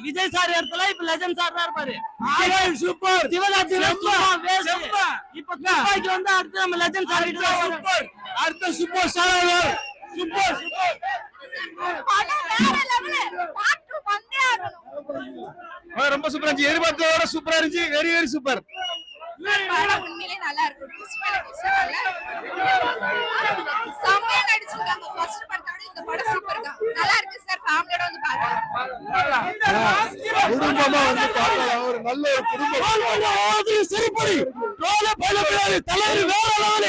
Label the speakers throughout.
Speaker 1: Vijay sir இடத்துல இப்ப legend sir தான் இருப்பாரு.
Speaker 2: சூப்பர்.
Speaker 1: சிவகார்த்திகேயன் இப்ப துப்பாக்கி வந்து அடுத்து நம்ம லெஜண்ட் சார் கிட்ட
Speaker 2: சூப்பர். அடுத்த சூப்பர் ஸ்டார். Super super. ரொம்ப சூப்பரா இருந்துச்சு. எதிர்பார்த்ததோட சூப்பரா இருந்துச்சு. Very very super.
Speaker 3: உண்மையிலே நல்லா இருக்கு. செம்மையா நடிச்சிருக்காங்க. ஃபர்ஸ்ட் படத்தோட இந்த படம் சூப்பர் தான். நல்லா இருக்கு சார். ஃபேமிலியோட வந்து பாருங்க.
Speaker 2: குடும்பமா வந்து பார்க்கலாம். ஒரு நல்ல ஒரு குடும்பம். சரிப்படி. ரோல பலபடி தலைவர் வேற லெவல்.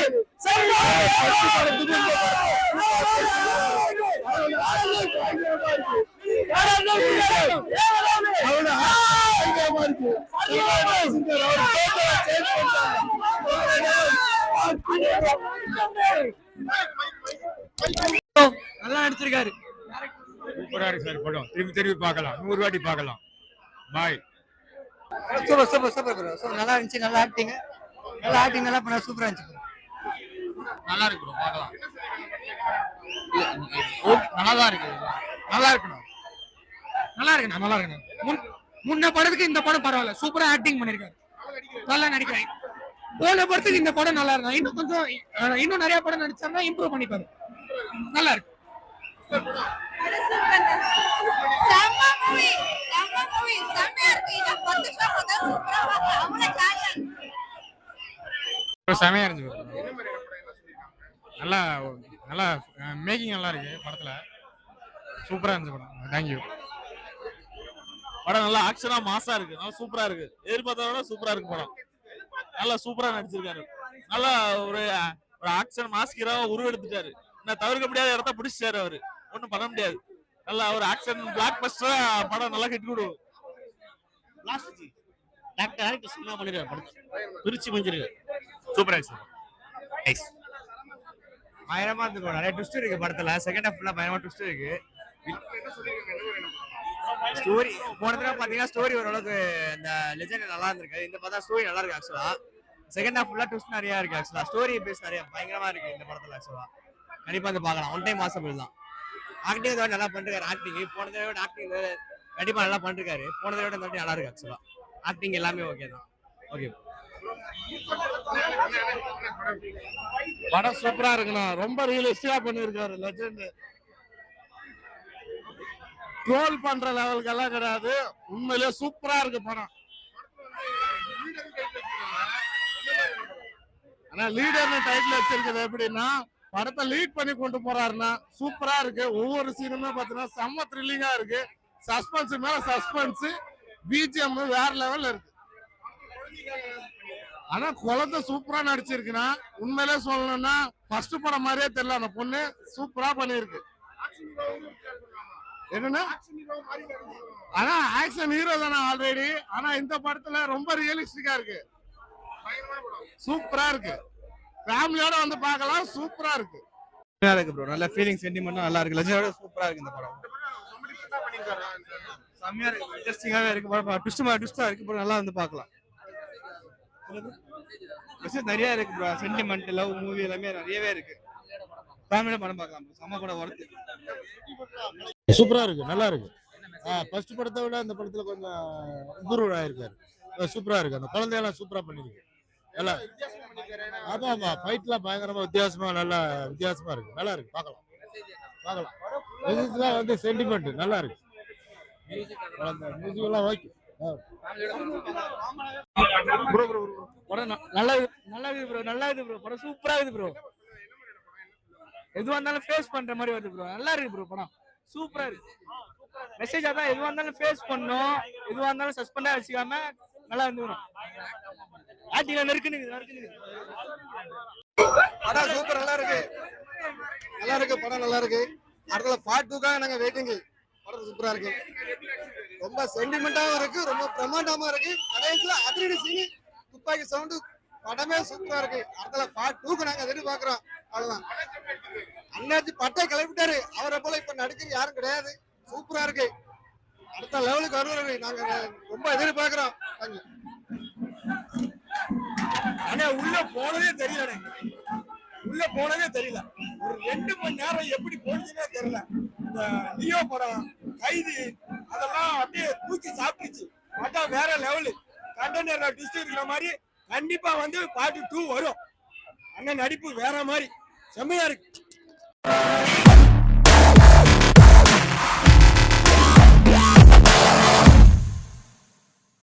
Speaker 1: நல்லா நடிச்சிருக்காரு.
Speaker 2: சூப்பரா இருக்கு சார் படம். திரும்பி திரும்பி பார்க்கலாம். 100 வாட்டி பார்க்கலாம். Bye.
Speaker 4: Super super super bro. So நல்லா இருந்துச்சு. நல்லா ஆக்டிங். நல்லா பண்ணா சூப்பரா இருந்துச்சு.
Speaker 1: நல்லா இருக்கு ப்ரோ, பார்க்கலாம். நல்லா தான் இருக்கு.
Speaker 4: நல்லா இருக்கணும். நல்லா இருக்குண்ணா. நல்லா இருக்கணும். முன்ன படத்துக்கு இந்த படம் பரவாயில்ல. சூப்பரா ஆக்டிங் பண்ணிருக்காரு. நல்லா நடிக்கிறாங்க. போன படத்துக்கு இந்த படம் நல்லா இருக்கும். இன்னும் கொஞ்சம் இன்னும் நிறைய படம் நடிச்சாங்கன்னா இம்ப்ரூவ் பண்ணிப்பாரு. நல்லா இருக்கு.
Speaker 3: செம்ம மூவி. செம்மையா இருக்கு. இத 10 ஷாட் வந்து சூப்பரா பார்த்தா அவளே ஜாலியா இருக்கு.
Speaker 2: செமையா இருந்துச்சு. நல்லா நல்லா மேக்கிங் நல்லா இருக்கு படத்துல. சூப்பரா இருந்துச்சு படம். தேங்க்யூ.
Speaker 5: படம் நல்லா ஆக்ஷனா மாசா இருக்கு. நல்லா சூப்பரா இருக்கு. எதிர்பார்த்ததோட சூப்பரா இருக்கு படம். நல்லா சூப்பரா நடிச்சிருக்காரு. நல்லா ஒரு ஆக்ஷன் மாஸ் ஹீரோவா உருவெடுத்துட்டாரு. நான் தவிர்க்க முடியாத இடத்த பிடிச்சிட்டாரு அவரு. ஒன்னும் பண்ண முடியாது. நல்லா ஒரு ஆக்ஷன் பிளாக் பஸ்டரா படம் நல்லா ஹிட் கொடுக்கும்.
Speaker 6: லாஸ்ட் டாக்டர் சினிமா பண்ணிருக்காரு படத்தை. பிரிச்சு மஞ்சிருக்கு.
Speaker 2: சூப்பரா இருக்கு. நைஸ்.
Speaker 4: பயங்கரமா இருக்கு. நிறைய ட்விஸ்ட் இருக்கு படத்துல. செகண்ட் ஹாஃப் ஃபுல்லா பயங்கரமா ட்விஸ்ட் இருக்கு. ஸ்டோரி போன தடவை பாத்தீங்கன்னா ஸ்டோரி ஓரளவுக்கு இந்த லெஜெண்ட் நல்லா இருந்திருக்கு. இந்த பார்த்தா ஸ்டோரி நல்லா இருக்கு. ஆக்சுவலா செகண்ட் ஹாஃப் ஃபுல்லா ட்விஸ்ட் நிறைய இருக்கு. ஆக்சுவலா ஸ்டோரி பேஸ் நிறைய பயங்கரமா இருக்கு இந்த படத்துல. ஆக்சுவலா கண்டிப்பா வந்து பார்க்கலாம். ஒன் டைம் வாசபிள் தான். ஆக்டிங் நல்லா பண்ணிருக்காரு. ஆக்டிங் போன தடவை ஆக்டிங் கண்டிப்பா நல்லா பண்ணிருக்காரு. போன தடவை இந்த நல்லா இருக்கு. ஆக்சுவலா ஆக்டிங் எல்லாமே ஓகே தான். ஓகே.
Speaker 5: படம் சூப்பரா இருக்குண்ணா. ரொம்ப ரியலிஸ்டிக்கா பண்ணிருக்காரு லெஜெண்ட். ட்ரோல் பண்ற லெவலுக்கு எல்லாம் கிடையாது. உண்மையிலேயே சூப்பரா இருக்கு படம். ஆனா லீடர்னு டைட்டில் வச்சிருக்கிறது எப்படின்னா படத்தை லீட் பண்ணி கொண்டு போறாருன்னா சூப்பரா இருக்கு. ஒவ்வொரு சீனுமே பாத்தீங்கன்னா செம்ம த்ரில்லிங்கா இருக்கு. சஸ்பென்ஸ் மேல சஸ்பென்ஸ். பிஜிஎம் வேற லெவல்ல இருக்கு. ஆனா குழந்தை சூப்பரா நடிச்சிருக்குன்னா உண்மையிலே சொல்லணும்னா ஃபர்ஸ்ட் படம் மாதிரியே தெரியல. அந்த பொண்ணு சூப்பரா பண்ணிருக்கு. என்னன்னா ஆனா ஆக்ஷன் ஹீரோ தானே ஆல்ரெடி. ஆனா இந்த படத்துல ரொம்ப ரியலிஸ்டிக்கா இருக்கு. சூப்பரா இருக்கு. ஃபேமிலியோட வந்து பார்க்கலாம். சூப்பரா இருக்கு.
Speaker 4: நல்லா இருக்கு ப்ரோ. நல்ல ஃபீலிங் சென்டிமெண்ட் நல்லா இருக்கு. லெஜெண்டோட சூப்பரா இருக்கு இந்த படம். செம்மையா இருக்கு. இன்ட்ரெஸ்டிங்காவே இருக்கு படம். ட்விஸ்டா இருக்கு ப்ரோ. நல்லா வந்து பார்க்கலாம். மெசேஜ் நிறைய இருக்கு ப்ரோ. சென்டிமெண்ட் லவ் மூவி எல்லாமே நிறையவே இருக்கு. ஃபேமிலியோட படம் பார்க்கலாம். செம்ம படம் ஒர்த்.
Speaker 5: சூப்பரா இருக்கு. நல்லா இருக்கு. ஃபர்ஸ்ட் படத்தை விட அந்த படத்துல கொஞ்சம் இம்ப்ரூவ் ஆயிருக்காரு. சூப்பரா இருக்கு. அந்த குழந்தையெல்லாம் சூப்பரா பண்ணிருக்கு. எல்லாம் ஆமா ஃபைட்லாம் பயங்கரமா வித்தியாசமா நல்லா வித்தியாசமா இருக்கு. நல்லா இருக்கு. பார்க்கலாம். இதுதான் வந்து சென்டிமெண்ட் நல்லா இருக்கு. மியூசிக் எல்லாம் ஓகே.
Speaker 4: படம் நல்லா இருக்கு ப்ரோ. நல்லா இருக்கு ப்ரோ. படம் சூப்பரா இருக்கு ப்ரோ. எதுவா இருந்தாலும் ஃபேஸ் பண்ற மாதிரி வருது ப்ரோ. நல்லா இருக்கு ப்ரோ. படம் சூப்பரா இருக்கு. மெசேஜ் அதான் எதுவா இருந்தாலும் ஃபேஸ் பண்ணும். எதுவா இருந்தாலும் சஸ்பெண்டா வச்சுக்காம நல்லா இருந்துரும். ஆக்டிங்ல நெருக்குன்னு
Speaker 7: படம் சூப்பர். நல்லா இருக்கு. படம் நல்லா இருக்கு. அடுத்த பார்ட் 2க்காக நாங்க வெயிட்டிங். படம் சூப்பரா இருக்கு. ரொம்ப சென்டிமெண்டாவும் இருக்கு. ரொம்ப பிரமாண்டமா இருக்கு. கடைசியில அதிரடி சீனி துப்பாக்கி சவுண்ட். படமே சூப்பரா இருக்கு. அடுத்த பார்ட் 2க்கு நாங்க எதிர்பார்க்கிறோம். அவ்வளவுதான். அண்ணாச்சி பட்டை கிளப்பிட்டாரு. அவரை போல இப்ப நடிக்கிற யாரும் கிடையாது. சூப்பரா இருக்கு. அடுத்த லெவலுக்கு வருவாரு. நாங்க ரொம்ப எதிர்பார்க்கிறோம்.
Speaker 2: ஆனா உள்ள போனதே தெரியல. ஒரு 2 மணி நேரம் எப்படி போனதுன்னே தெரியல. இந்த லியோ படம், கைதி, அதெல்லாம் அப்படியே தூக்கி சாப்பிட்டுச்சு. படம் வேற லெவலு. கண்டெய்னர் டிஸ்ட் இருக்கிற மாதிரி கண்டிப்பா வந்து பார்ட் 2 வரும். அண்ணன் நடிப்பு வேற மாதிரி செம்மையா இருக்கு.